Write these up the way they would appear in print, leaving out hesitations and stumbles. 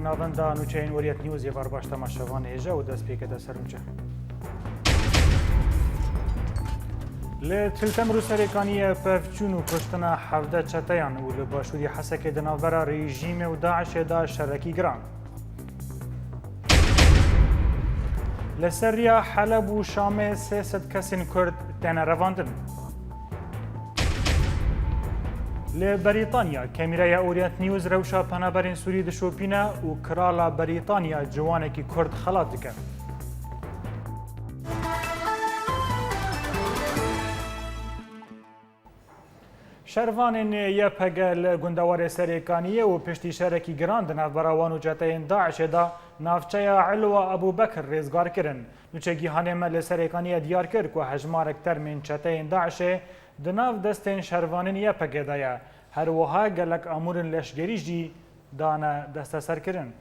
ناوندا نوچین وریت نیوز یوار باش تماشاوان هجا و دست پیکه دست سرونچه لتلتم رو سریکانی پفچون و کشتنا حفده چتیان و لباشوری حسک دناورا رژیم و داعش دا شرکی گران لسریا حلب و شام 300 کسین کرد تن رواندن لبريطانيا كاميرا اورينت نيوز روشا پنابرين سوري دشوبينا و كرالا بريطانيا جوانكي كرد خلاط دكن شروان يپگل گندوار سريكانيه و پشتي شركي گراند نافبراوان و جتين داعش دا نافچيا علوة ابو بكر رزگار کرن نوچگي هانم لسريكانيه ديار كر کو حجمارك تر من جتين داعش دناف دستین شروانین یا پگدایا هر وها گلک امورن لشگری جی دانه دست سر کرن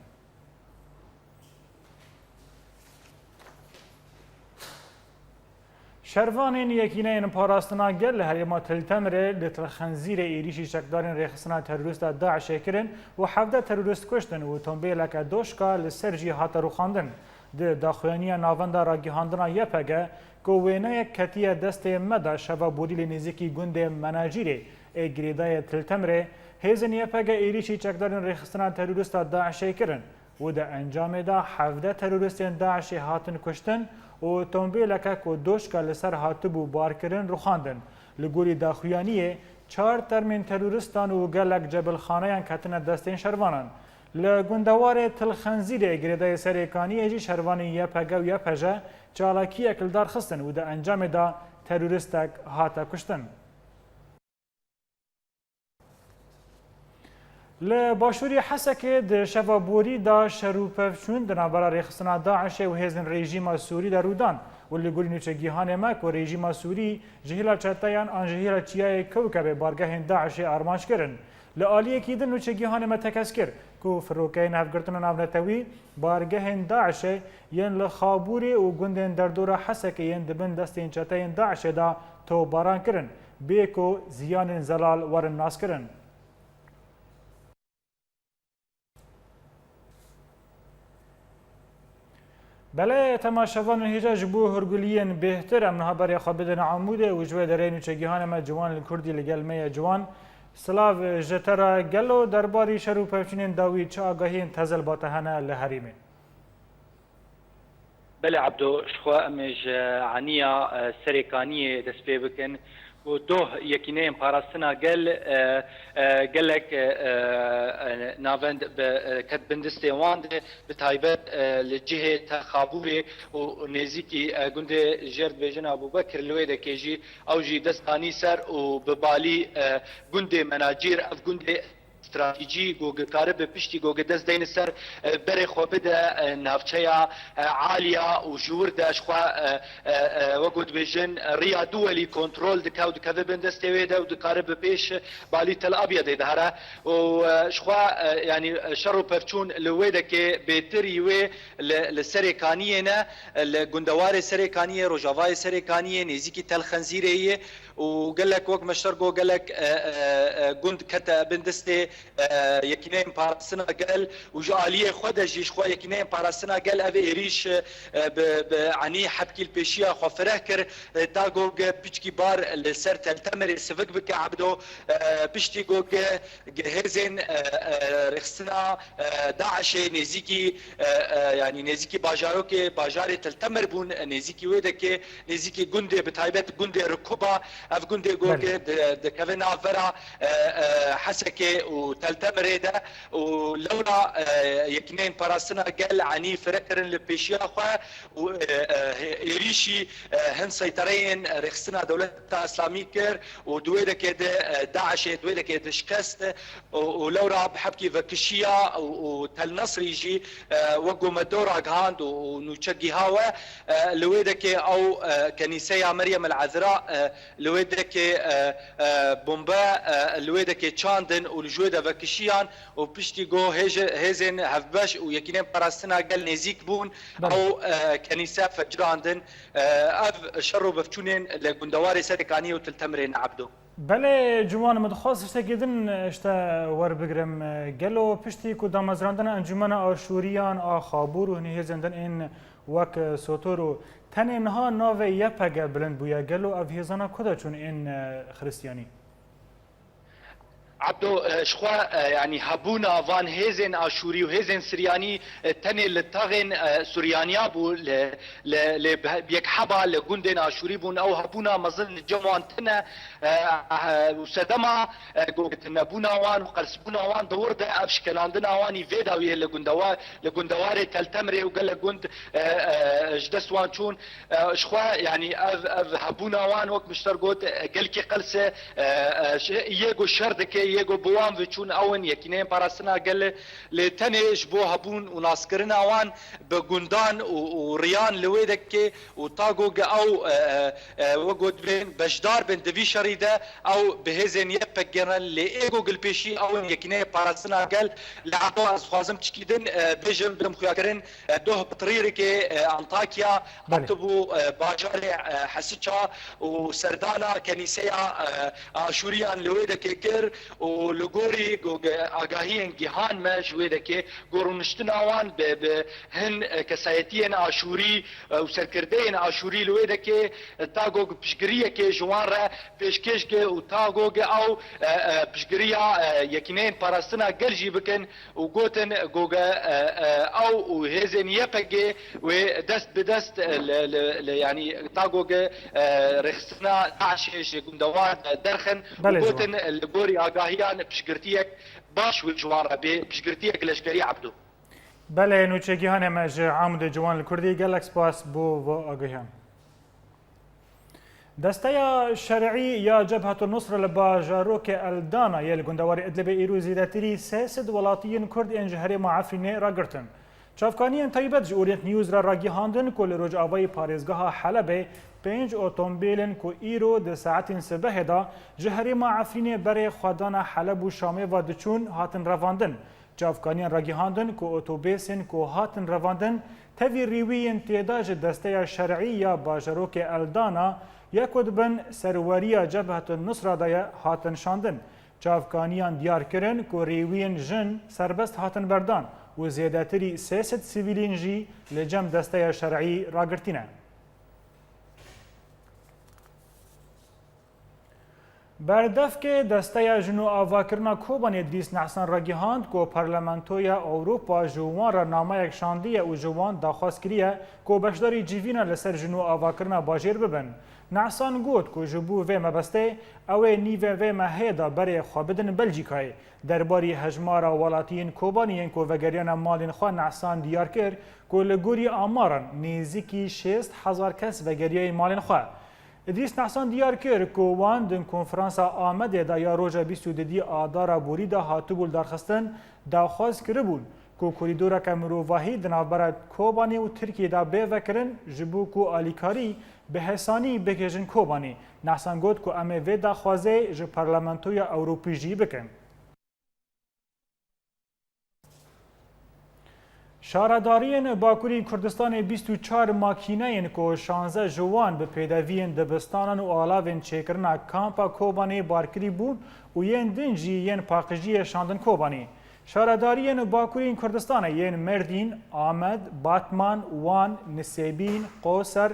شروانین یکینه پاراستنا گل هریما تلتمره لترخنزیر ایریشی شکدارین ریخصنا تروریست داعش کرن و 17 تروریست کشتن و تنبیلک دوشکا لسرجی هات رو خواندن ده داخوانی ناوندا را گیهاندنا یپگه گوینه کتیه دست مدا شبا بوریل نزیکی گند مناجیره گریدای تلتمره هیزن یپگه ایریشی چکدارین ریخستنا تروریست داعش کرن و ده انجام دا 17 تروریستین داعش هاتن کشتن و تنبیلکه که دوشکا لسر هاتبو بار کرن رو خواندن لگوری داخویانیه 4 ترمین تروریستان و گلک جبل خانه کتن دستین شروانان لگندوار تلخنزیر گریدای سریکانی جی شروانی یپگه و یپجه چالاکی اکلدار خستن و ده انجام دا تروریستک هاتا کشتن. لباشوری حسکه ده شفابوری دا شروپفشون ده نابرا ریخستنا داعش و هزن رژیم سوری در رودان و لگولی نوچگیهان مک و رژیم سوری جهیلا چتایان آن جهیلا چیای کوکب بارگاه داعش آرمانش کرن. لآلیه کی دن نوچگیهان متکس کر کو فروکه نفگرتن و نافنتوی بارگاه داعش ین لخابوری و گندن در دور حسکه ین دبن دستین چتاین داعش دا تو باران کرن بیکو زیان زلال ورن ناس کرن. بله تماشاوان هیجا جبو هرگولیین بهتر امنها برای خابدن عموده و جوه داره نوچگیهان ما جوان لکردی لگلمه جوان سلاو جترا گلو درباری شروع پفچینین داوی چه آگاهی انتظل باتهانه لحریمه بله عبدو شخوا امج عنیا سریکانیه دست پی بکن و دوه یکینه پاراستنا گلک ناوند کت بندسته واند بتایبت لجهه تخابوری و نزیکی گنده جرد بیجن ابو بکر لویده که جی او جی دستانی سر و ببالی گنده مناجیر اف گنده استراتیجی گوگ کارب پشتی گوگ دست دین سر بر خوبه ده نافچه عالیا و جور داش خوا وقود بیجن ریا دولی کنترل دکاو دکاو بندست ویده و دکارب پیش بالی تل ابیض ده هره و شخوا یعنی شرو پرچون لویده که بهتری و لسریکانیه نه لگندوار سریکانیه روجاوای سریکانیه نزیکی تل خنزیره وقال لك وقت مشترقو قال لك قند كتا بندستي يكينين بارسنا قال وجاليه خدا جيش خو يكينين بارسنا قال ابي يريش عني حبكي البيشيا خو فراكر تاغو بيشكي بار السر تلتمر سفك بك عبدو بيشتي جو جهزين رخصنا داعش نزيكي يعني نزيكي باجاروكي باجاري تلتمر بون نزيكي ويدك نزيكي قند بتايبت قند ركوبه اف گنده گوگه دکوین آفرا حسکه و تلتمره ده و لولا یکنین پاراستنا گل عنی فرکرن لپیشیا خواه و ایریشی هن سیطرین رخصنا دولت اسلامی کر و دویده که داعش دویده که شکست و لولا بحبکی وکشیا و تل نصری جی وقو مدورا گهاند و نوچگی هاوه لویده که او کنیسه مریم العذراء لويدك بومبا لويدك تشاندن ولجوده دفکشیان و پشتی گو هزین هفبش و یکینه پاراستنا گل نزیک بون او کنیسه فجراندن اف شرو بفچونین لگندوار سرکانی و تلتمرین عبدو. بله جوان مدخواست اشتاقیدن اشتا ور بگرم گلو پشتی که دامزراندن انجمن آشوریان آخابور و هنیه زندن این وک سوتورو تن اینها ناوه یپگه بلند بویا گلو او هیزانا کدا چون این خریستیانی؟ عبدو شخوا يعني هبونا فان هيزن اشوري وهيزن سرياني تاني لتاغن سوريانيا بو بيك حبا لجندن اشوري بون او هبونا مظل جمعان تنا وسدما تنبونا وان وقلسبونا وان دور ده ابشكلاندنا واني فيدا ويه لجندوار تلتمري وقال جند جدس وان شون شخوا يعني هبونا وان وك مشترقوت قلكي قلسه يجو شردكي یگو بوام وچون اون یکینه پاراستنا گل لتنش بو هبون و ناسکرنا وان بگندان و ریان لویدک و تاگو او وگود بین بشدار بین دوی شریده او بهزن یپگرن لیگو گل پیشی اون یکینه پاراستنا گل لعطو از خوازم چکیدن بجم برم خویاکرن دوه بطريري كي انطاكيا عتبو باجار حسيتشا وسردانا كنيسيا اشوريان لويدا كيكر ولغوري اگاهين جهان ما جويدا كي غورنشتنا وان بهن كسايتين اشوري وسركردين اشوري لويدا كي تاغو بشغريه كي جوان بيشكيش كي وتاغو او بشغريا يكينين باراستنا جلجي بكن وغوتن غوغا او هزن يبقى ودست بدست يعني تاغوغ رخصنا عشيش قندوان درخن وقوتن الغوري آگاهيان بشگرتيك باش وجوارا بشگرتيك لشگري عبدو بله نوچگیان مج عامد جوان الكردي گلک سپاس بو و آگاهیان دسته شرعي یا جبهة النصر لباجاروك الدانا يل قندوار ادلب ايروزي داتري ساسد ولاتيين كرد انجهري معافرين راگرتن چافکانی طیبت جورینت نیوز را راگیهاندن کل روز آوای پارێزگاها حلب 5 اتومبیلن کو ایرو د ساعتین سبه دا جهری ما عفرین بر خودان حلب و شامه و دچون هاتن رواندن چافکانی راگیهاندن کو اتوبیسن کو هاتن رواندن توی ریوی تعداد دسته شرعی یا باجروک الدانا یکود بن سروری جبهة النصر دای هاتن شاندن چافکانیان دیار کرن کو ریوین جن سربست هاتن بردان و زیادتری 300 سیویلین جی لجم دسته شرعی راگرتینه. بردف که دسته جنو آواکرنا کوبان ادریس نحسن راگیهاند که پارلمانتویا اوروپا جوان را نامه یک شاندیه و جوان داخواست کریه که بشداری جیوینا لسر جنو آواکرنا باجیر ببن. نحسن گوت که جبو و مبسته اوه نیوه و مهیدا بری خوابدن بلژیکای درباری هجمارا ولاتین کوبانیین که وگریان مالین خواه نحسن دیار کرد که لگوری آماران نیزیکی 6,000 کس وگریای مالین خواه. ادریس نحسن دیار کرد که وان دن کنفرانسا آمده دا یا روژا 22 آدارا بوری دا هاتوبول دارخستن داخواست کربون که کوریدورا که مروواهی دنابرد کوبانی و ترکیه دا بیوکرن جبو که آلیکاری به حسانی بکشن کوبانی. نحسن گوت که امه وی داخوازه جو پارلمانتوی اوروپی جی بکن. شاردارین باکوری کردستان 24 ماکینه‌ین که 16 جوان به پیداوین دبستانان و آلاوین چیکرنا کامپا کوبانی بارکری بون و ین دنجی ین پاقجی شاندن کوبانی. شاردارین باکوری کردستان ین مردین، آمد، باتمان، وان، نسیبین، قوسر،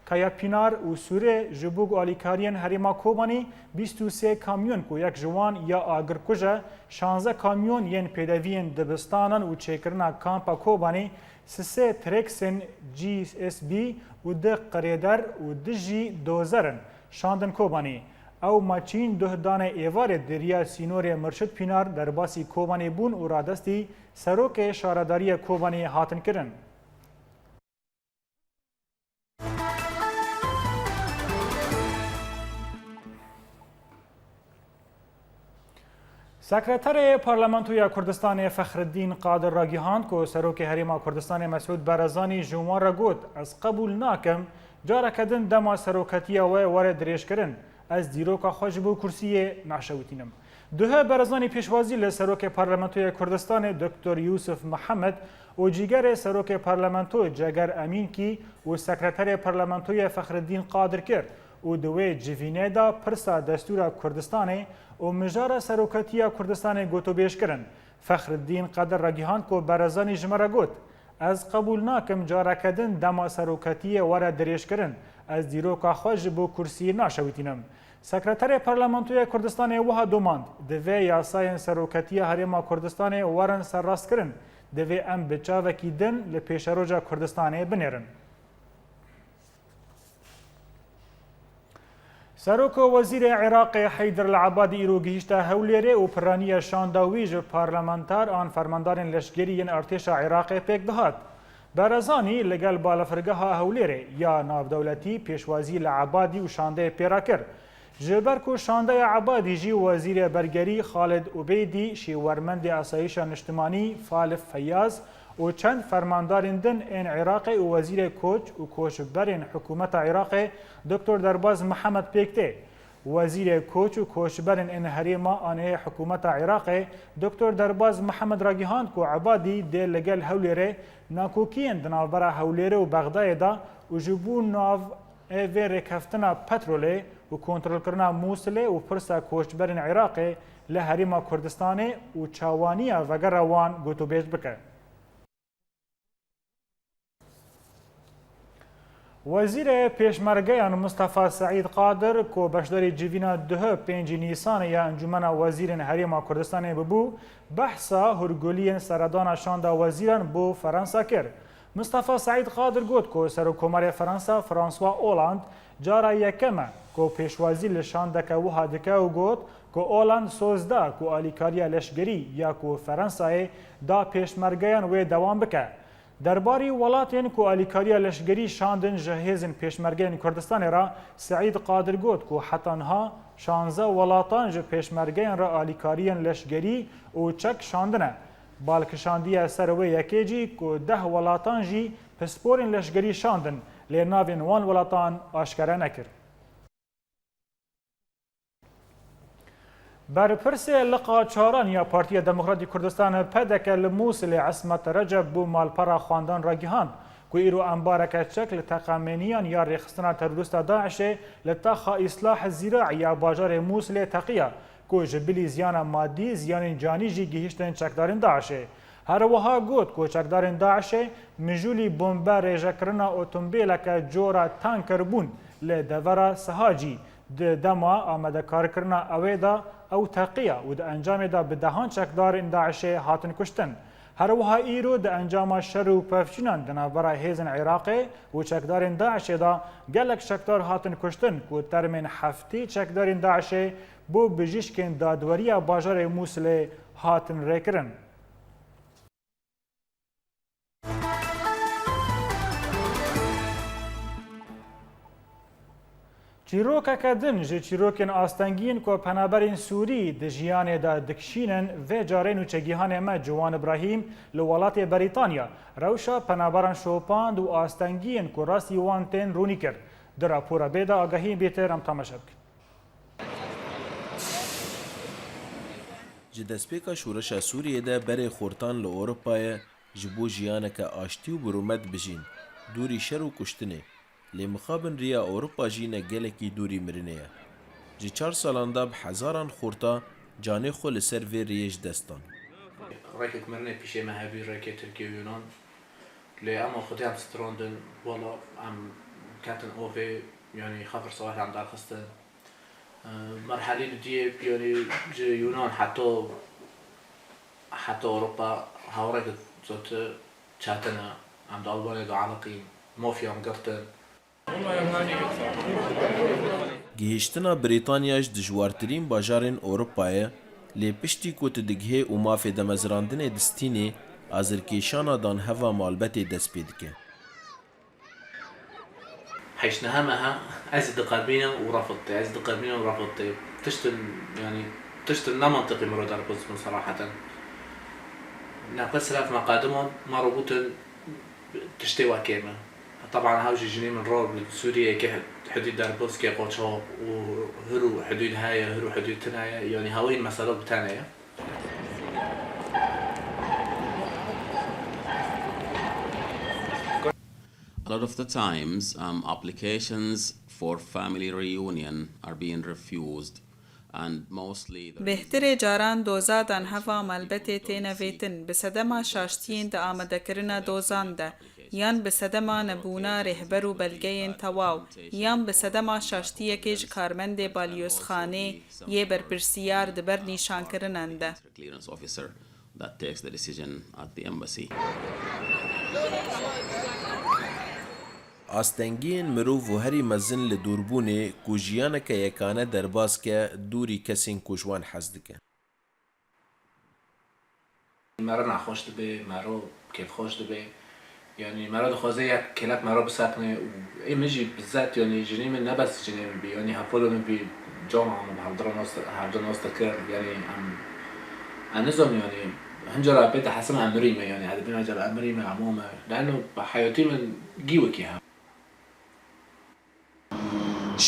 کایاپینار و سوره جبوگ آلیکارین هریما کوبانی 23 کامیون که یک جوان یا آگر کجا 16 کامیون ین پیداوین دبستانان و چیکرنا کامپا کوبانی 3 ترکسن جی اس بی و ده قریدر و ده جی دوزرن شاندن کوبانی او ماچین دهدان ایوار دریا سینور مرشد پینار در باسی کوبانی بون و رادستی سروک شارداری کوبانی هاتن کرن. سکرتر پارلمانتوی کردستان فخرالدین قادر راگیهاند که سروک هریما کردستان مسعود برزانی جوان را گوت از قبول ناکم جارا کدن دما سروکتی و وارد ریش کرن از دیروکا خوش بو کرسی ناشوتینم. دوها برزانی پیشوازی لسروک پارلمانتوی کردستان دکتر یوسف محمد و جیگر سروک پارلمانتو جگر امین کی و سکرتر پارلمانتوی فخرالدین قادر کرد و دوی جوینه دا پرسا دستور کردستان و مجار سروکتیا کردستان گوتو بیش کرن. فخرالدین قادر رگیهان کو برزانی جمره گوت از قبول ناکم جارا کدن دما سروکتی وره دریش کرن از دیروکا خوش بو کرسی ناشویتینم. سکرتر پارلمانتوی کردستان وها دوماند دوی یاسای سروکتی هریما کردستان ورن سرراست کرن دوی ام بچاوکی دن لپیشروجا کردستان بنیرن. سروک وزیر عراق حیدر العبادی ایرو گیشتا هولیره و پرانی شانداویج پارلمانتار آن فرماندارن لشگری ارتش عراق پیک دهات. برزانی لگل بالفرگه هولیره یا ناودولتی پیشوازی لعبادی و شانده پیرا کرد. جبرکو شانده عبادی جی وزیر برگری خالد عبیدی شیورمند آسایش اجتماعی فالف فیاض و چند فرماندارندن این عراق و وزیر کوچ و کوچبرین حکومت عراق دکتر درباز محمد پیکته وزیر کوچ و کوچبرین این هریما آنه حکومت عراق دکتر درباز محمد راگیهان کو عبادی ده لگل هولیره ناکوکین دنابرا هولیره و بغداد دا و جبون ناو ایوه رکفتنا پتروله و کنترل کرنا موصله و پرسا کوچبرین عراق لهریما کردستان و چاوانی وگر روان گوتو بیش بکه. وزیر پیشمرگیان مصطفی سعید قادر کو بشداری جوینا ده 5 نیسان یا انجمن وزیرین هریما کردستان ببو بحثا هرگولین سردان شاندا وزیران بو فرانسا کرد. مصطفی سعید قادر گوت کو سرکومار فرانسا فرانسوا اولاند جارا یکمه کو پیشوازی لشاندکه و هادکه و گوت کو اولاند سوزده کو آلیکاریا لشگری یا کو فرانسای دا پیشمرگیان و دوام بکه. درباری ولاتین کو آلیکاریا لشگری شاندن جهیزن پیشمرگین کردستان را سعید قادر گوت کو حتانها 16 ولاتان جه پیشمرگین را آلیکاریان لشگری و چک شاندنه. بالکشاندی سروی یکی جی کو 10 ولاتان جی پسپورین لشگری شاندن لناوین وان ولاتان آشکره نکر. برپرس لقا چاران یا پارتی دموکراتی کردستان پدک لموصل عصمت رجب بو مالپرا خواندان راگیهان کو ایرو انبارک چکل تقامینیان یا رخصتنا تروریست داعش لتاخا اصلاح زراعی یا باجار موصل تقیه کو جبلی زیان مادی زیان جانی جی گهشتن چکدارن داعش هر وها گوت کو چکدارن داعش مجولی بمب رژکرنا اتومبیلک جورا تانکر بون لدورا سهاجی دما آمده کار کرنا اویدا او تقیه و د انجام دا بدهان چکدار داعش هاتن کشتن. هر وها ایرو د انجام شر و پفچینان دنابرا هیزن عراق و چکدار داعش دا گلک چکدار هاتن کشتن کو ترمین هفتی چکدار داعش بو بجیشکن دادوری باجار موصل هاتن ریکرن. چیروکک دن جه چیروکن آستنگین کو پنابرین سوری د جیان دا دکشینن و جارین و چگیهان ما جوان ابراهیم لولات بریتانیا روشا پنابران شوپاند و آستنگین کو راسی وانتین رونی کرد. در راپورا بیدا آگاهی بیتر هم تماشا بکن. جدسپیکا شورش سوریه ده بره خورتان لأوروپای جبو جیانک آشتی و برومد بجین دوری شر و کشتنه لی مخابن ریا اوروپا جینه گلکی دوری مرنه جی 4 سالاندا بحزاران خورتا جانه خو لسر وی ریش دستان راكت مرنه پیشه مهبی راكت ترکیه و یونان لی اما خودی هم ستراندن والا هم کتن اوفی يعني خفر صباح عم درخصت مرحلة دي يعني يونان حتى أوروبا هاورك زوت شاتنا عم دالباني دو علاقي مافيا مقرتن گهشتنا بریتانیاش دجوارترین باجارین اوروپایه لی پشتی کو تدگه و مافی دمزراندن دستینی ازرکیشانا دان هوا مالبت دست پیدکه حيش نهمها أزد قلبينا ورفضتي تشتل لا منطقي مرود على بوزكم صراحة ناقص سلاف مقادمهم ما ربوتن تشتي واكيمة طبعا هاوجي جنين من رول سوريا كي حدود دربوس كي قوتشو وهرو حدود هاي هرو حدود تنايا يعني هاوين مسألة بتانية. A lot of the times, applications for family reunion are being refused, and mostly. بهتر جاران دوزادان هوا ملبته تینویتن بسدما شاشتین دا آمده کرنا دوزان ده یان بسدما نبونا رهبر و بلگین تواو یان بسدما شاشتیه کج کارمند بالیوس خانه یه برپرسیار دبر نیشان کرنن ده. Clearance officer that takes the decision at the embassy. ئاستەنگیên mirov û herî mezin li dûrbûnê ku jiyaneke yekane derbas ke dûrî kesên ku ji wan hez dike. مرة نخوش دبي مرة كيف خوش دبي يعني مرة دخوزي يك كلك مرة بساقني وإيه مجي بالذات يعني جني من نبس جني من بي يعني هفولو من بي جامعة هبدر نوستكر يعني عن نظام يعني هنجر بيت حسن أمريمة يعني هذا بين هنجر أمريمة عموما لأنه بحياتي من جيوك إياها.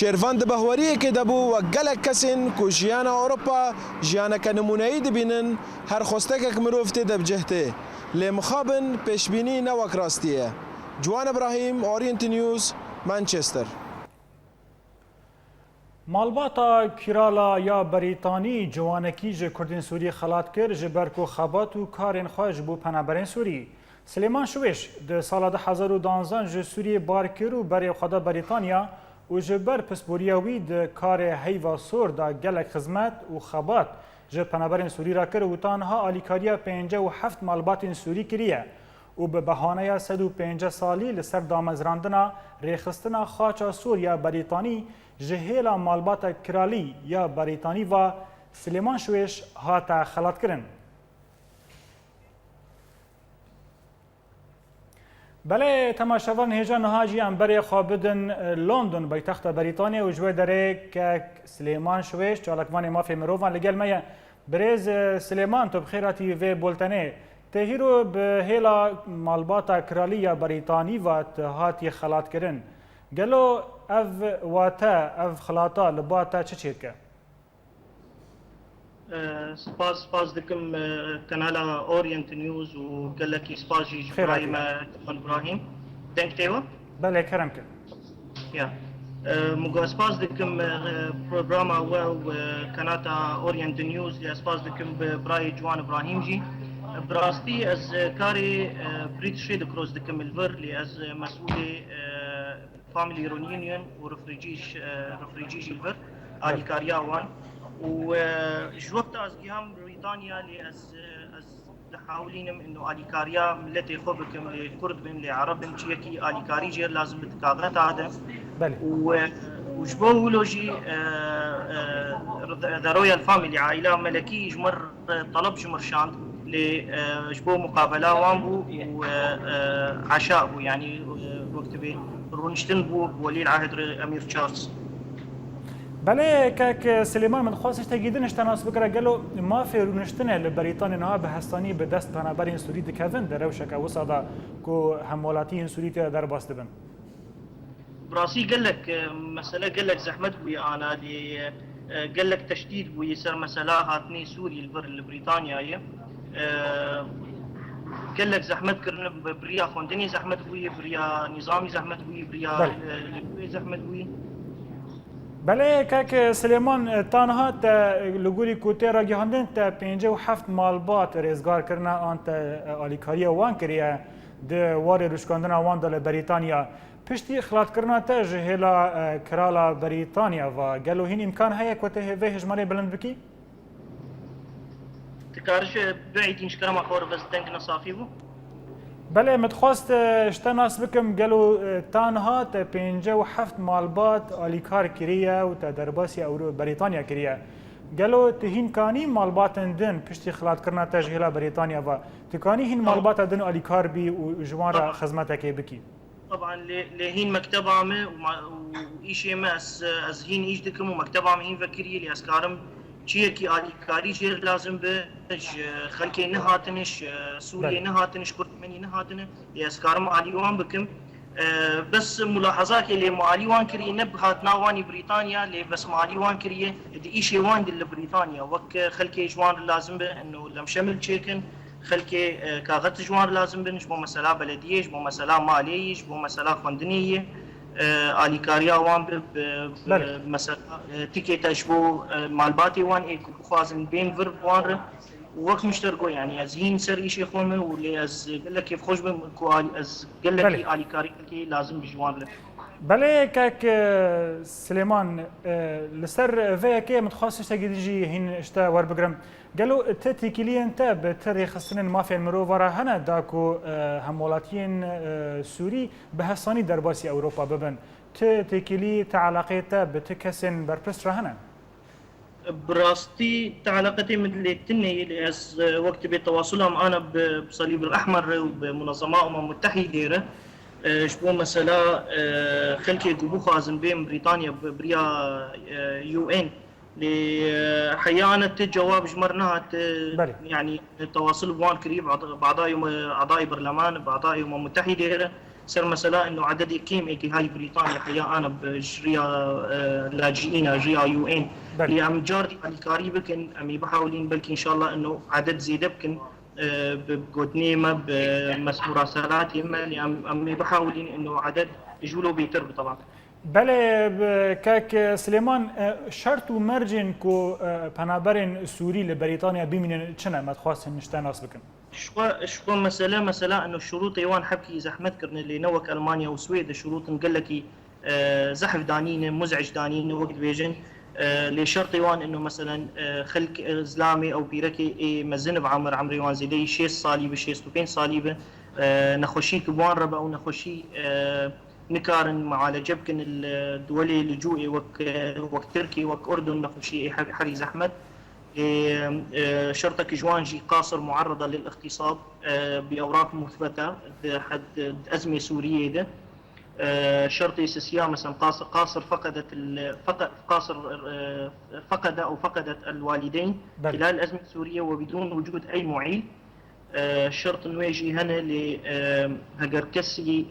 شێروان دبەهوەریەکێ دەبوو وە گەلێک کەسین کو ژیانە ئەوروپا ژیانەکە نمونەیی دبینن هەر خۆستێکێک مرۆڤ تێ دەبجێتێ لێ مخابن پێشبینی نەوەک ڕاستیە. جوان ئەبراهیم، ئۆریەنت نیوز، مانچستر. مالباتا کرالا یا بریتانی جوانکی ji Kurdên Sûrî xelat kir ji ber ku xebat û karên xwe ji bo penaberên Sûrî. Silêman Şuveş di sala 2012 ji Sûriyê bar kir û berê xwe da Brîtanya û ji ber pisporiya wî di karê heyva sor da gelek xizmet û xebat ji penaberên Sûrî ra kir û tanha alîkariya 57 malbatên Sûrî kiriye û bi behaneya 150 salî li ser damezrandina rêxistina xaça sor ya Brîtanî ji hêla malbata kiralî ya Brîtanî va Silêman Şuveş hate xelatkirin. Belê temaşevan hêja niha jî em berê xwe bidin London paytexta Brîtanya û ji wê derê kek Silêman Şuveş çalakvanê mafê mirovan li gel me ye. Birêz Silêman tu bi xêr hatî vê bultenê. Te hîro bi hêla malbata kiralî ya Brîtanî ve tu hatî xelatkirin. Gelo ev wate ev xelata li ba te çi çêdike? سپاس دکم kanala Orient News و gelekî spas jî ji birayê me İbrahim denk têwe? Belê kerem kir. Ya muga spas dikim programa we û kanata Orient News ya spas dikim bi birayê Ciwan İbrahim jî bi rastî ez karê Britishê dikroz dikim li vir lê ez mesûlê Family Reunion û refugî jî li vir alîkariya wan وشو وقت از جهام بريطانيا اللي از حاولينم انه اليكاريا ملتي خوبكم لكرد بن لعرب تشيكي اليكاري جير لازم بتكاغات هذا وجبو لوجي ذا رويال فاميلي عائله ملكي جمر طلب جمر شاند لجبو مقابله وامبو وعشاء يعني وقت بي رونشتن بو ولي العهد امير تشارلز. بله که سلیمان من خواستش تگیدنش تناس بکره گلو ما فرونشتنه لبریتانی نها به هستانی به دست پنابرین سوری دکوین در روشک او صدا که همولاتی سوری تا در باست بن براسي قال لك مسألة قال لك زحمت بوي أنا دي قال لك تشديد بوي صار مسألة هاتني سوري البر لبريطانيا قال لك زحمت كرنا بريا خوندني زحمت بوي بريا نظامي زحمت بوي بريا زحمت بوي بله که سلیمان تنها تا لگوری کوته را گهاندن تا 57 مالبات رزگار کرنا آن تا آلیکاری وان کریه ده وار روشکاندن وان دل بریتانیا پشتی خلات کرنا تا جهلا کرالا بریتانیا و گلو هین امکان هیا کوته و هجمانی بلند بکی؟ تکارش بعیدین شکرم آخور بس دنگ نصافی بو؟ بله متخواست اشتناس بکم گلو تنها تا 57 مالبات آلیکار کریه و تا درباسی اورو بریتانیا کریه گلو تهین کانی مالبات دن پشتی خلات کرنا تجهیلا بریتانیا و تکانی هین مالبات دن آلیکار بی و جوان را خدمتک بکی طبعا لهين مكتب عامه وإشي ما از هين إيش دكم ومكتب عام هين فكرية اللي أسكارم چیەکی ئالیکاریژێر لازم بە خەلکێ نەهاتنش سووریێ نەهاتنش کورتمەنی نەهاتنە ئێسکارم ئالیوان بکەم بس ملاحظات اللي معالي وان كري نبهات ناواني بريطانيا اللي بس معالي وان كري دي إشي وان دل بريطانيا وك خلكي جوان لازم به إنه لم شمل تشيكن خلكي كاغت جوان لازم به جبو مسألة بلدية جبو مسألة مالية جبو مسألة فندنية آليكاريا وان مثلا تيكيتا جبو مالباتي وان إيكو بخوازن بين فيرب وان وقت مشتركوا يعني از هين سر شيء خومه واللي از قال لك كيف خوش از قال لك علي كاري لازم بجوان له بله كاك سليمان لسر فيك متخصص تجي هين اشتا وربجرام قالوا تتكلي انت بتاريخ السنين ما في المروفرة هنا داكو همولاتين سوري بهالصاني درباسي اوروبا ببن تتكلي تعلقيته بتكسن بربسترا هنا براستي تعلقتي مثل التنية اللي از وقت بتواصلهم انا بصليب الاحمر وبمنظمات متحده شبو مثلا خلكي جبو خازن بين بريطانيا بريا يو ان لحيانة جواب جمرناها يعني التواصل بوان قريب اعضاء برلمان باعضاء متحده صار مثلا انه عدد يقيم هاي بريطانيا حيا انا بجريا لاجئين جريا يو ان اللي عم جاردي على القريب كن عم بحاولين بلكي ان شاء الله انه عدد زيد بكن بقدنيمه بمراسلات يما اللي عم بحاولين انه عدد يجولوا بيتر طبعا بله كاك سليمان شرط ومرجن كو بنابرين سوري لبريطانيا بمن شنو ما تخواصن نشتان ناس بكن شو مسألة إنه الشروط يوان حبكي زحمت كرن اللي نوك ألمانيا وسويد الشروط نقول لك زحف دانين مزعج دانين وقت بيجن لشرط يوان إنه مثلا خلق إسلامي أو بيركي مزن بعمر عمري وان زيدي شيء صليبة شيء ستوبين صليبة نخشي كبوان ربا أو نخشي نكارن معالجة بكن الدولي اللجوئي وك تركي وك أردن نخشي حري زحمت شرطك جوانجي قاصر معرضة للاغتصاب بأوراق مثبتة حد أزمة سورية ده شرطي سيسيا مثلا قاصر فقدت الوالدين خلال الأزمة السورية وبدون وجود أي معيل شرط نواجي هنا لهجركسي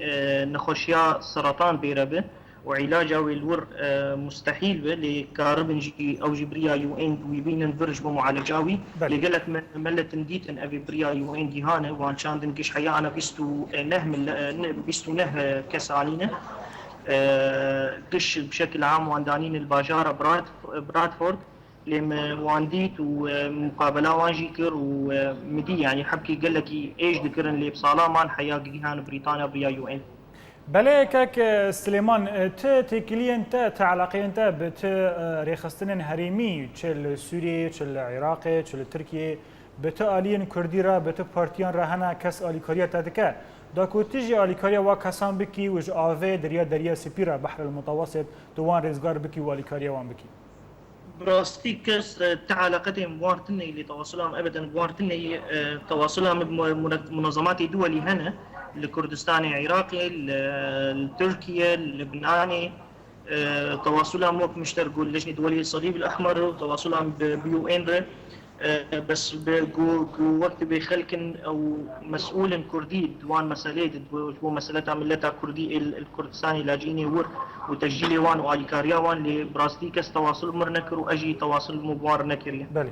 نخشيا سرطان بيربه وعلاجه والور مستحيل لكاربنجي او جبريا يو ان ويبين نفرج بمعالجاوي اللي قالت ملت نديتن ابي بريا يو ان ديهانه وان شاندن كش حيا انا بيستو نه كسالينه قش بشكل عام واندانين الباجاره برادفورد لما وانديت ومقابله وانجيكر ومدي يعني حبكي قال لك ايش ذكرن اللي بصاله مان حيا جيهان بريطانيا بريا يو ان بله كاك سليمان تكلي انت تعلقي انت بت ريخستن هريمي تشل سوري تشل عراقي تشل تركيا بت الين كرديرا بت بارتيان رهنا كاس اليكاريا تدك داكو تجي اليكاريا وكاسان بكي وج اوفي دريا سبيرا بحر المتوسط دوان رزقار بكي واليكاريا وان بكي براستي كاس تعلقتهم بوارتني اللي تواصلهم ابدا بوارتني تواصلهم بمنظمات دولي هنا الكردستاني عراقي التركيا اللبناني تواصلهم وقت مشترك اللجنة الدولية الصليب الأحمر تواصلهم بيو إن بس وقت بخلكن أو مسؤول كردي دوان مسألة مسألة عملتها كردي الكردستاني لاجئيني ور وتسجيلي وان وآليكاريا وان لبراستيكس تواصل مرنكر وأجي تواصل مبوار نكريا. بلي.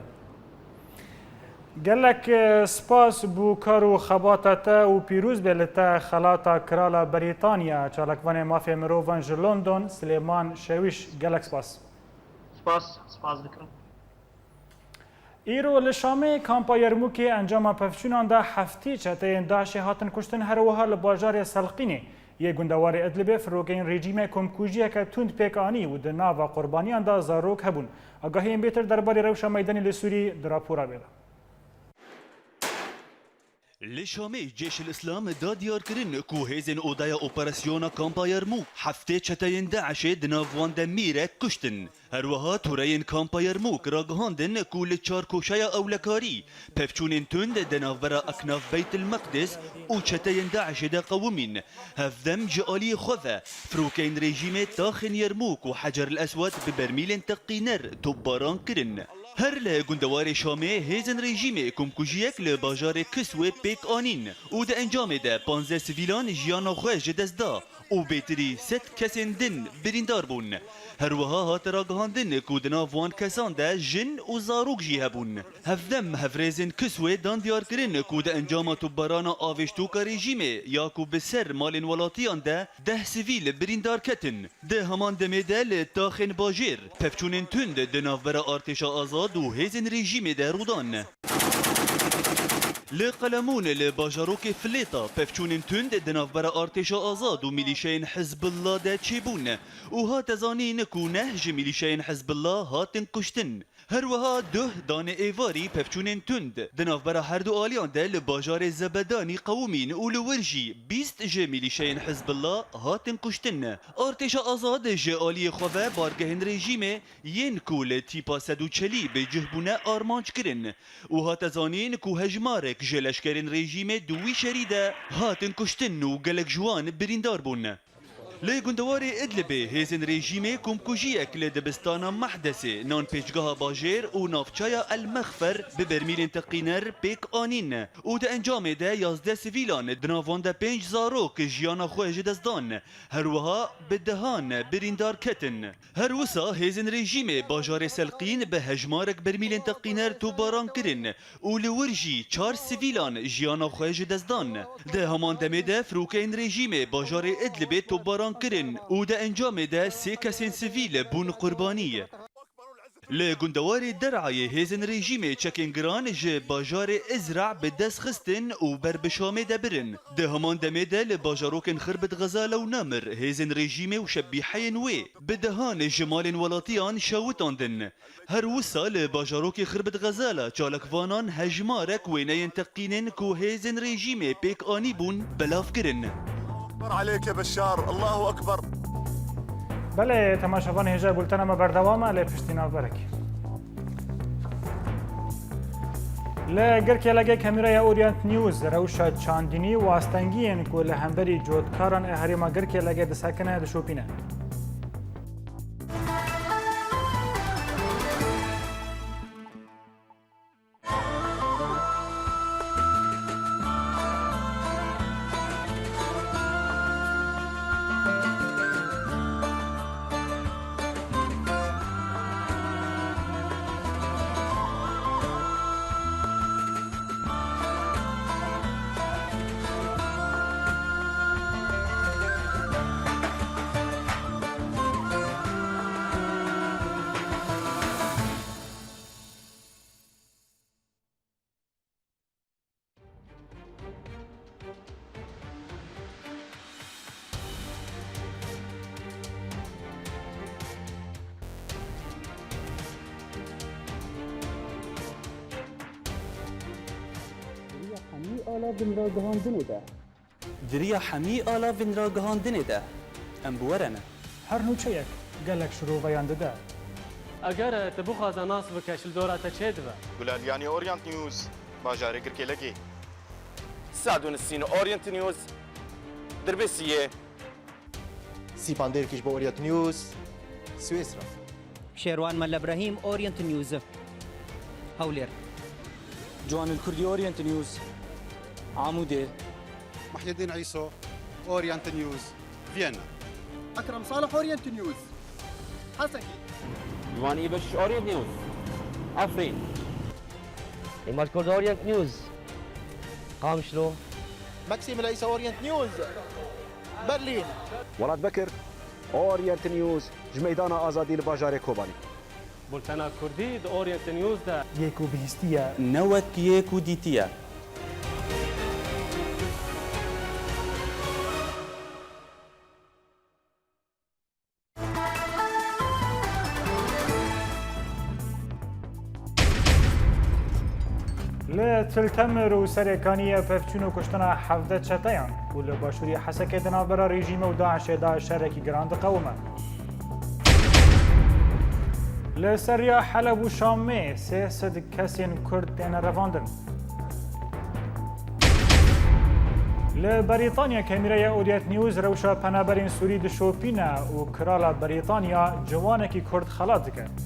قال لك سپاس بو کارو خباتتا و پیروز بلتا خلاطا کرالا بریتانیا چالکوان مافیا مروفان ج لندن سلیمان شویش قال لك سپاس دکرم. ایرو لشامه کامپا یرموکی انجام پفچونان دا هفتی چته داعش هاتن کشتن هر وها لباجار سلقینه یه گندوار ادلب فروگین رژیم کمکوژی که تند پیکانی و دناوا قربانیان دا زاروک هبون آگاهی بیتر درباره روشا میدانی لسوری دراپورا بیلا لشامي جيش الإسلام دا ديار كرن كو هيزن أودايا أوبراسيونا كامبا يرموك حفتي چتاين داعش دنافوان دميرة كشتن هروها تورين كامبا يرموك راقهاندن كو لچار كوشايا أولكاري بفچونين تند دنافورا أكناف بيت المقدس و چتاين داعش دا قومين هفذم جالي خوذا فروكين ريجيمي تاخن يرموك و حجر الأسود ببرميل تقينر توباران كرن هر لگندوار شامه هیزن رژیم کمکوژیک لباجار کسوه پیک آنین و ده انجام ده 15 سویلان جیانا خواه جدز دا و بێتری 100 کەسên din birîndar bûn. هەروەها هاتە راگەهاندن ku di nav wan kesan de jin û zarok jî hebûn. Hevdem hevrêzên Kiswê dan diyarkirin ku di encama tûberana avêştûka rejîmê ya ku bi ser malên welatiyan de 10 sivîl birîndar ketin. Di heman demê de li taxên bajêr pevçûnên tund di navbera artêşa azad û hêzên rejîmê de rûdan. Li Qelemun li bajarokê Filêta pevçûnên tund di navbera artêşa azad û milîşeyên Hizbullah de çêbûn û hat zanîn ku neh ji milîşeyên Hizbullah hatin kuştin. Herweha duh danê êvarî pevçûnên tund di navbera her du aliyan de li bajarê Zebedanî qewimîn û li wir jî 20 ji milîşeyên Hizbullah hatin kuştin. Artêşa azad ji aliyê xwe ve bargehên rejîmê yên ku li tîpa Sedûçelî bi cihbûne armanc kirin û hat zanîn ku hejmarek ji leşkerên rejîmê di wî şerî de hatin kuştin û gelek ji wan birîndar bûn. Li gundewarê Idlibê hêzên rejîmê komkujiyek li dibistana Mehdesê nan pêçgeha bajêr û navçaya El Mexfer bi bermîlên teqîner pêk anîn û di encamê de 11 sivîlan di navan de 5 zarok jiyana xwe ji dest dan. Herwiha bi dehan birîndar ketin. Her wisa hêzên rejîmê bajarê Selqîn bi hejmarek bermîlên teqîner tûbaran kirin û li wir jî 4 sivîlan jiyana xwe ji dest dan. Di heman demê de firokeyên rejîmê bajarê Idlibê tûbaran kirin û di encamê de 3 kesên sivîl bûn qurbanî. Li gundewarê Derayê hêzên rejîmê çekên giran ji bajarê İzra bi dest xistin û ber bi Şamê de birin. Di heman demê de li bajarokên Xirbit Xezala û Namir hêzên rejîmê û şebîheyên wê bi dehan ji malên welatiyan şewitandin. Her wisa li bajarokê Xirbit Xezala çalakvanan hejmarek wêneyên teqînên ku hêzên rejîmê pêk anî bûn belav kirin. عليك يا بشار الله اكبر. بله تماشاوان هجا بولتنا ما بردوامه لی پشتینا برکی. لی گرکی لگه کمیرای اورینت نیوز روشا چاندینی و استنگیین که لهمبری جودکاران اهریما گرکی لگه دسکنه دشوپینه. دریا حمی آلا وین را گهاندنه ده ام بورنه هر نوچه یک گلک شروع ویانده ده. اگر تبو خازن ناس بکشل دورات چه دو قلال يعني اورينت نيوز باجاري قركي لقي سادون السين اورينت نيوز دربسيه سيباندير كيش بأورينت نيوز سويسرا شيروان مال ابراهيم اورينت نيوز هولير جوان الكردي اورينت نيوز عمودي محي الدين عيسو اورينت نيوز فيينا اكرم صالح اورينت نيوز حسكي جوان ايبش اورينت نيوز عفرين إمال كرد اورينت نيوز قامشلو ماكسيم العيسى اورينت نيوز برلين ولاد بكر اورينت نيوز جميدانا ازادي الباجاري كوباني بولتنا كردي اورينت نيوز ده يكو بهستيا نوت يكو ديتيا لتلتمر و سرکانی پفچون و کشتنا 17 چتایان و لباشوری حسکه دنابرا رژیم و داعش شرکی گراند قومه. لسریا حلب و شامه 300 کسین کرد دین رواندن. لبریتانیا کمیره اودیت نیوز روشا پنابرین سوری دشوپینه و کرالا بریتانیا جوانکی کرد خلاص کرد.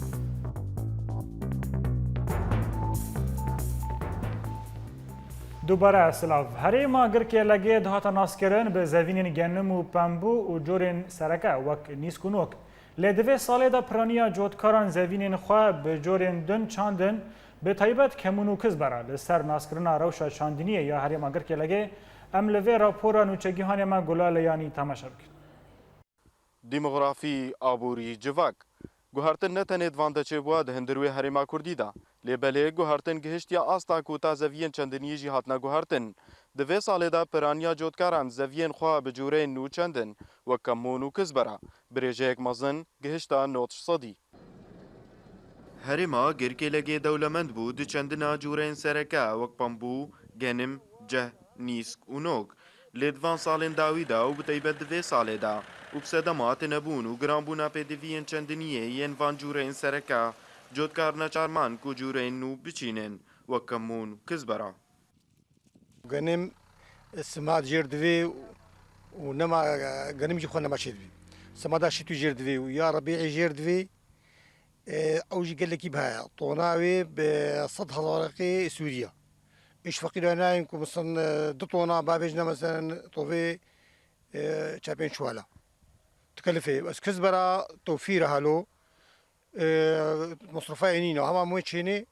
دوباره سلاف هریما گرکی لگه دهات ناسکرن به زوینین گنم و پمبو و جورین سرکه وک نیسکونوک لدوی ساله دا پرانیا جوتکاران زوینین خواه به جورین دن چاندن به تایبت کمونو کز برا لسر ناسکرنا روشا چاندنیه یا هریما گرکی لگه ام لوی راپورا نوچگیهان ما گلال یانی تماشا بکن. دیموغرافی آبوری جواک گوهرتن نتنید وانده چه بود هندروی هریما کردی دا لیبله گوهرتن گهشت یا آستا کوتا زوین چندنی جی هاتنا گوهرتن دوی ساله دا پرانیا جوتکاران زوین خواه بجوره نو چندن و کمونو کزبرا بریجه یک مزن گهشتا نوتش صدی هریما گرکی لگه دولمند بود چندنا جورین سرکه وک پمبو گنم جه نیسک و نوک لیدوان سالین داوی دا و بتایبت دوی ساله دا و بسدمات نبون و گرانبونا پیدوین چندنیه ین وان جورین سرکه جوتکار نچارمان کو جورین نو بچینن و کمون کزبرا گنم سماد جردوی و نما گنم جی خوانا ما شدوی سمادا شتو جردوی و یا ربيعي جردوی اوجي قال لك بها طوناوي بصد هزارقي سوريا ايش فقير انا يمكن مثلا دطونا بابجنا مثلا طوفي تشابين شوالا تكلفي بس كزبرا توفير هالو مصرفه عينينا هما مو تشيني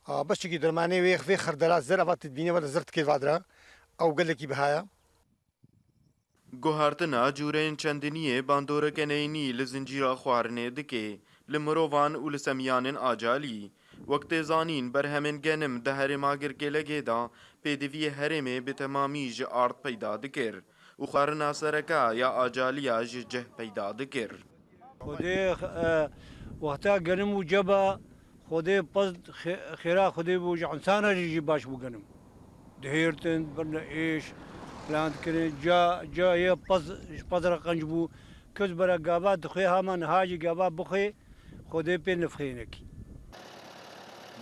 بس كي درماني ويخ في خردلات زرفات الدنيا ولا زرت كيف فادرا او قال لك بهايا گوهرتنا جورین چندنیه باندور کنینی لزنجیرا خوارنه دکه لمروان و لسمیانن آجالی وقت زانین بر همین گنم ده هرما گرکه لگه دا پیدوی هرمه به تمامی جه آرد پیدا دکر و خوارنا سرکا یا آجالیا جه پیدا دکر خودی وقتا گنم و جبا خودی پس خیرا خودی بو جعنسانا جی باش بو گنم دهیرتن برنا ایش لاند کرد جا یه پس رقنج بو کس برا گابا دخوی همان هاجی گابا بخوی خودی پی نفخینکی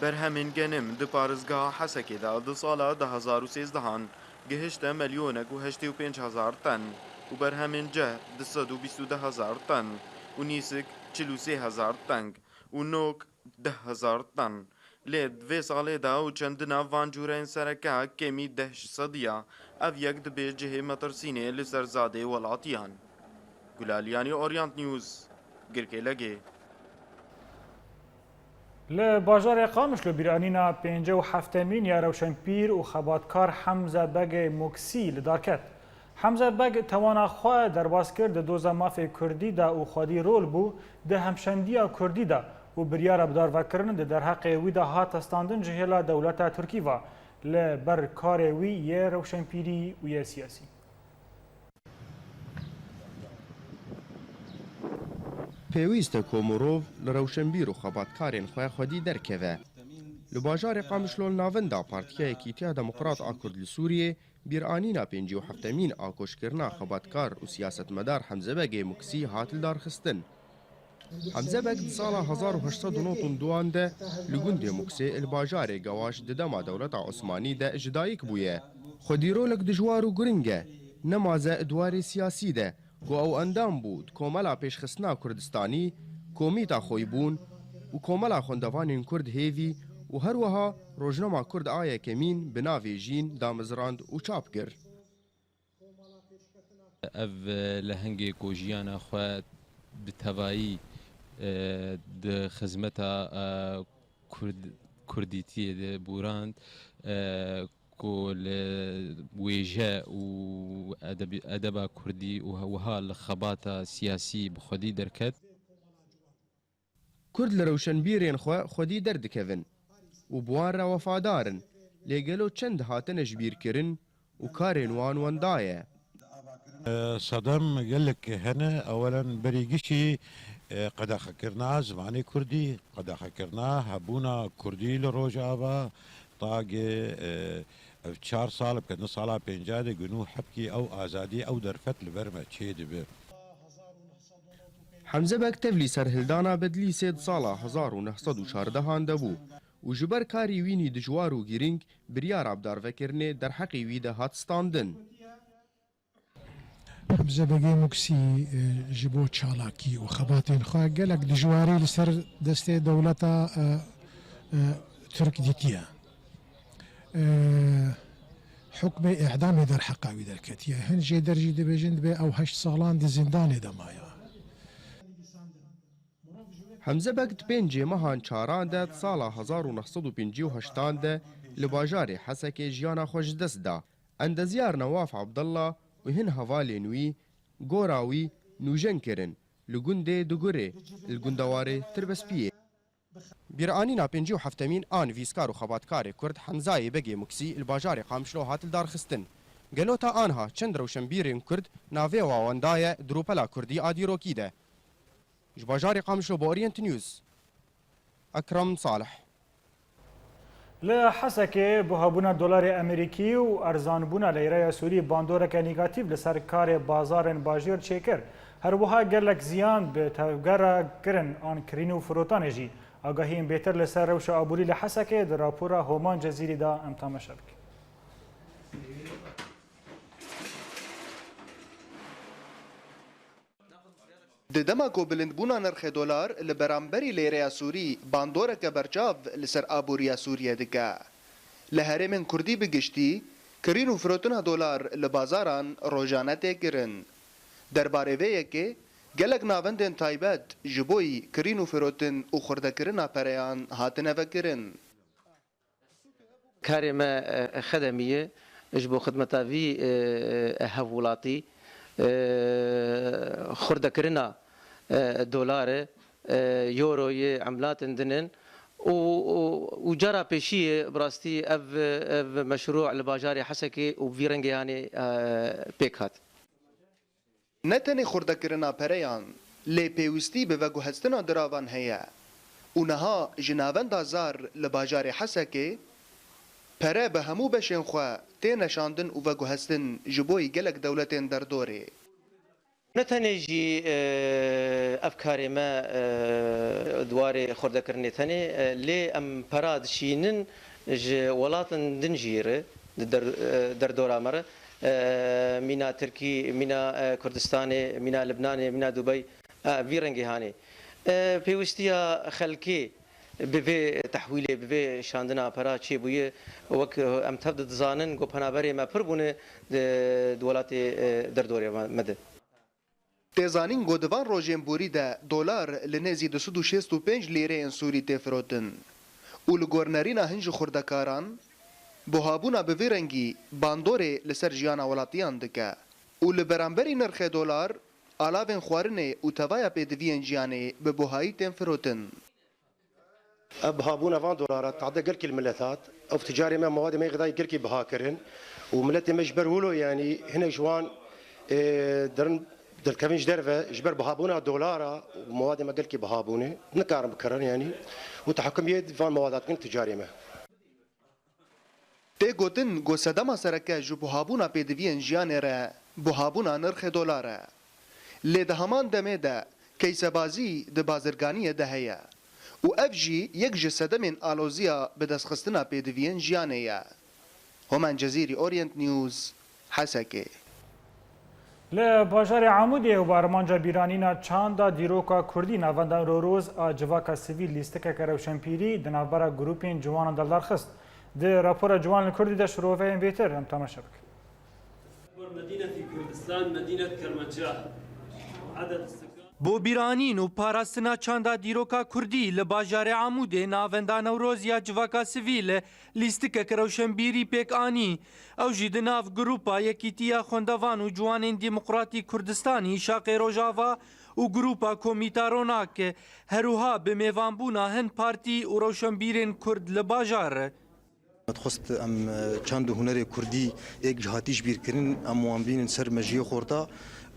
بر همین گنم ده پارزگاه حسکی دا دو سالا 2013 گهشت ملیونک و 85,000 تن و بر همین جه 222,000 تن و نیسک 43,000 تنگ و نوک 10,000 تن لید وی ساله دا و چندنا وان جورین سرکه کمی 10 صدیا او یک دبی جه مترسینه لسرزاده ولاتیان گلالیانی اورینت نیوز گرکه لگه لباجار قامش لبیرانینا 57 یا روشنپیر و خباتکار حمزه بگ مکسی لدارکت حمزه بگ توانا خواه درباز کرد دوزا مافی کردی دا و خودی رول بو ده همشندیا کردی دا و بریار بدار وکرن ده در حق وی دا هات استاندن جهلا دولت ترکی و لبر کار وی یه روشنپیری و یه سیاسی پێویستە کۆمۆرۆڤ لە ڕەوشەمبیر و خەباتکارێن خۆی خودی دەرکەوە لە باژارێ قامشلۆل ناوەندا پارتیایەکی تیا دەموقرات ئاکورد لە سووریێ بیرئانینا 57مین ئاکۆشکردنا خەباتکار و سیاسەتمەدار حەمزە بەگێ موکسی هات لدارخستن حەمزە بەگ ساڵا 1992 de li gundê Muksê il bajarê gewaş di dema dewleta Osmanî de ji dayîk bûye. Xwedîrolek dijwar û giring e, nemaze dwarê siyasî de ku ew endam bû di komela pêşxistina Kurdistanî, komîta xwîbûn û komela xwendevanên Kurd hêvî û her wiha rojnama Kurd a yekemîn bi navê jîn damizrand û çap kir. Ev li hengê ku jiyana xwe bi tevayî di xizmeta Kurdîtiyê de bûrand ku li wêje û edeba Kurdî û wiha li xebata siyasî bi xwedî derket. Kurd li rewşenbîrên xwe xwedî derdikevin û bi wan re wefadar in, lê gelo çend hatine ji bîrkirin û karên wan wenda ye. صدام قال لك هنا اولا بريقشي قد خكرناه زماني كردي قد خكرناه هبونا كردي لروج ابا طاقه 4 سال بكنا صالا بنجاده جنو حبكي او ازادي او درفت لبرمه تشيد به حمزه بک تفلی سرهلدانا بدلی 3 سالا 1914 دبو و جبر کاری وینی دجوار و گیرینگ بریار عبدار وکرنه در حقی وی ده هات ستاندن. حمزه بەگێ موکسی ji bo çalakî û xebatên xwe gelek dijwarî li ser destê dewleta Tirk dîtiye. حكم إعدام در حقاوي در كتيا هنجي درجي دبجند بي أو 8 ساڵان دي زندان دمايا حمزه بەگ پێنجێ مەهان چاراندە ساڵا 1950 لە باژارێ حەسەکێ ژیانە خۆش دەستدا ئەندەزیار نەواف عەبدەڵڵا و هین هەڤالێ نووی گۆراوی نوژەن کردن لە گوندێ دوگورێ لە گوندەوارێ تربەسپیە بیرانینا 57مین ئان ڤیسکار و خەباتکارێ کورد حەمزایê بەگێ موکسی لە باژارێ قامشلۆ هاتل دارخستن گەلۆتا ئانها چەند ڕەوشەنبیرên کورد ناوێ واوەندایە دروپەلا کوردی ئادیرۆکی de ji bajarê Qamişlo bi Orient News Ekrem Salih ل حسکه بوهبونا دلار امریکی و ارزانبونا لیره سوری باندورک نیگاتیو لسر کار بازارن باجیر چیکر هر وها گلک زیان به تفگر کرن آن کرین و فروتان جی آگاهی بهتر لسر روش آبولی لحسکه در راپورا هومان جزیری دا امتام شبک د دماکو بلندبونا نرخ دلار لبرانبری لیره سوری باندورک برچاو لسر آبوریا سوریه دکه لهرمن کردی بگشتی کرین و فروتنا دلار لبازاران روزانه تکرن درباره ویه که گلک ناوندن تایبت جبوی کرین و فروتن و خورده کرنا پریان هاتنه وکرن کاری ما خدمیه جبو خدمتاوی هفولاتی خورده کرنا دلار یوروی عملات دنن و جرى بشيء براستي اف مشروع الباجاري حسكي وفيرنجي يعني بيكات نتنی خورده کرنا پریان لی پیوستی به وگو هستنا دراوان هیا اونها جناوند زار لباجار حسکه پره به همو بشین خوا تی نشاندن و وگو هستن جبوی گلک دولتین در دوره نتنجي افكاري ما دواري خورده كرني ثاني لي ام براد شينن ولات دنجيره در دورا مره مينا تركي مينا كردستاني مينا لبناني مينا دبي فيرنجي هاني بيوستيا خلكي بفي تحويلي بفي شاندنا برا شي بويه وك ام تبد زانن جو پنابري ما پربونه دولاتي در دوري مده تێزانین گۆدڤان ڕۆژێنبووریدا دۆلار لە نێزی 265 لیرەیەن سووری تێفرۆتن و لە گۆرنەرینا هەنج خوردەکاران بۆ هابوونا بەvê رەنگی باندۆرێ لەسەر ژیانە وڵاتیان دکە و لە بەرامبەری نرخê دۆلار ئالاوێن خواردنê و تەڤایە پێدiviyên jiyanê bi buhayî tên firotin. بهابونا فان دولارات تعدى قلكي الملتات او في تجاري ما مواد ما يغذاي قلكي بهاكرن وملتي مجبر ولو يعني هنا جوان درن در كافينج درفه جبر بهابونا دولارا ومواد ما قلكي بهابونه نكار بكرن يعني وتحكميه فان موادات كن تجاري ما تê gotin gosedema sereke ji buhabûna pêdiviyên jiyanê re buhabûna nirxê dolar e lê di heman demê de keysebazî di bazirganiyê de heye û ev jî yek ji sedemên aloziya bi destxistina pêdiviyên jiyanê ye. Homan Cezîrî Orient News Hesekê. ل باجار عمودی و بارمانجا بیرانینا چاندا دیروکا کردی ناوندان روز آجواکا سیویل لیستکا کروشنپیری دنابرا گروپین جوان دلار خست. ده راپور جوان کردی ده شروعه بهتر هم تماشا بک. مدينة كردستان مدينة كرمانشاه عدد بۆ بیرانین و پاراستنا چاندا دیرۆکا کوردی لە باژارێ عەموودێ ناوەندا نەورۆز یا جڤاکا سڤیل لیستکە ڕەوشەنبیری پێکئانی ئەو ژی di nav گروپا یەکیتیە خوێندەڤان و جوانên دیموقراتی کوردستانی شاقê Rojava û grupa Komîta Ronak herûha bi mêvanbûna hin partî û rewşenbîrên Kurd li bajar. خست ام چند هنر کردی یک جهاتیش بیر کردن ام وان بین سر مجیه خورده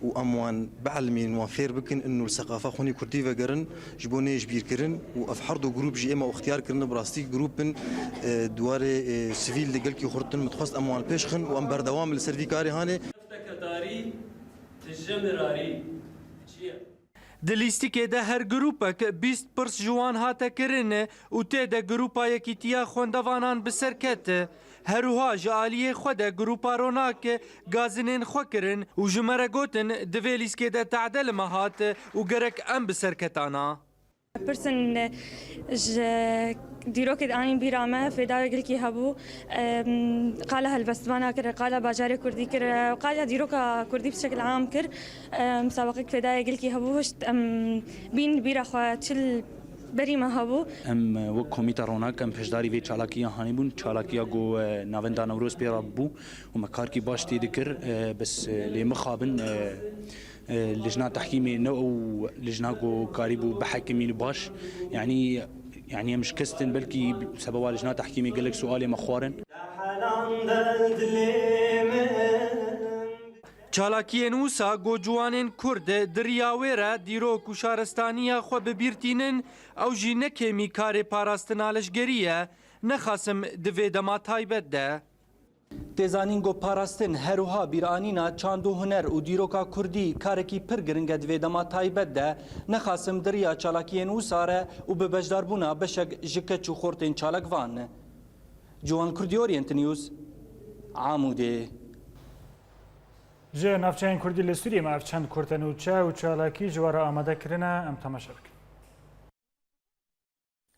و ام وان بعلمین وان فیر بکن انه الثقافه خونی کردی و گرن جبونیش بیر کردن و افحردو گروپ جی اما اختیار کردن براستی گروپن دوار سیویل دگل کی خورتن متخصص ام وان پیشخن و ام بردوام لسروی کاری هانه تکداری تجمراری Di lîstikê de her grupek 20 pirs jiwan hate kirin û tê de grupa yekîtiya xwendevanan bi ser ket. Herûha ji aliyê xwe de grupa Ronak gazinên xwe kirin û ji me re gotin di vê lîskê de teዕdelime hat û gerek em bi serketana. برسن دیروک آنی بیرامه فدای گل کی هبو قال هالبستوانا كر قال باجاري كردي كر قال دیروک كردي بشكل عام كر مسابقة فدای گل کی هبو هشت بين بيرا خوا تشل بری ما هبو و کمیته رونق پشداری وی چالاکیا هانی بون چالاکیا گو ناوندا نوروز پیرا بو و مکار کی باش تی دکر بس لی مخابن لجنه تحكيمي نو لجنه جو قريب بحكمين باش يعني مش كستن بلكي سبب لجنه تحكيمي قال لك سؤالي مخوارن چالاکیên wisa gocuwanên Kurd diryawêre dîrok û şaristaniya xwe bibîrtînin ew jî nekêmî karê parastina leşgerî ye nexasim divê dema taybet de. Têzanîn got parastin herûha bîranîna çand û huner û dîroka Kurdî karekî pir giring e divê dema taybet de nexasim diriya çalakiyên wisa re û bi bejdarbûna beşek ji keç û xortên çalak van. Ciwan Kurdî Orient News, Amûdê. Ji navçeyên Kurdî li Sûriyê me ev çend kurtenûçe û çalakî ji were amadekirine em temaşe bikin.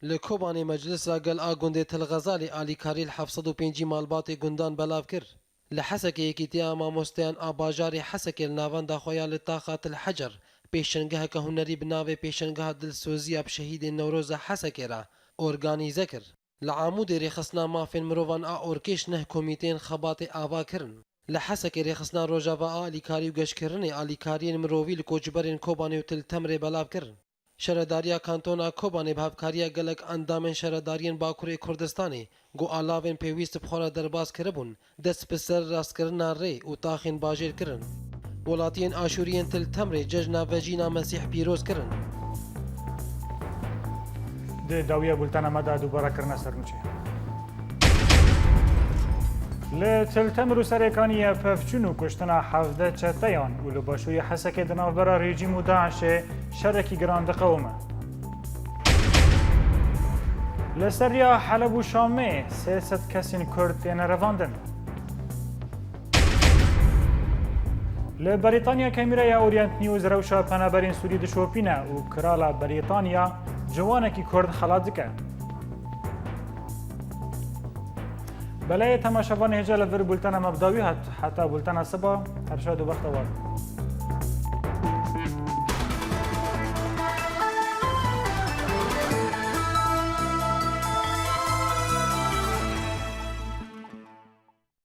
Li Kobanê meclisa gel a gundê Tilxezalê alîkarî li 705 malbatê gundan belav kir. Li Hesekê yekîtiya mamosteyan a bajarê Hesekê li navenda xwe ya li taxa Tilhecer pêşengeheke hunerî bi navê pêşengeha dilsoziya şehîdên Newroza Hesekê re organîze kir. Li Amûdê rêxistina mafên mirovan a orkêş neh komîteyên xebatê ava kirin. Li Hesekê rêxistina rojava a alîkarî û geşkirinê alîkariyên mirovî li koçberên Kobanê û Tiltemrê belav kirin. Şeredariya kantona Kobanê bi hevkariya gelek endamên şeredariyên Bakurê Kurdistanê got alavên pêwîst bi xwe re derbas kiribûn dest bi ser rastkirina rê û taxên bajêr kirin. Welatiyên Aşûriyên Tiltemrê cejna vejîna Mesîh pîroz kirin. Di dawiya bultana me da dubara sermûçê. Li Tiltemer û Serêkaniyê pevçûn û kuştina 17 çeteyan û li başûyê Hesekê di navbera rejîm û Daişê şerekî giran diqewime. Li seriya Heleb û Şamê 300 kesên Kurd têne revandin. Li Brîtanya Kemîreya Orient News rewşa penaberên Sûrî dişopîne û Krala Brîtanya ciwanekî Kurd xelat dike. بله تماشاوان هجا لور بولتن مبداوی حتی بولتن صبح هر شاید و وقت وارد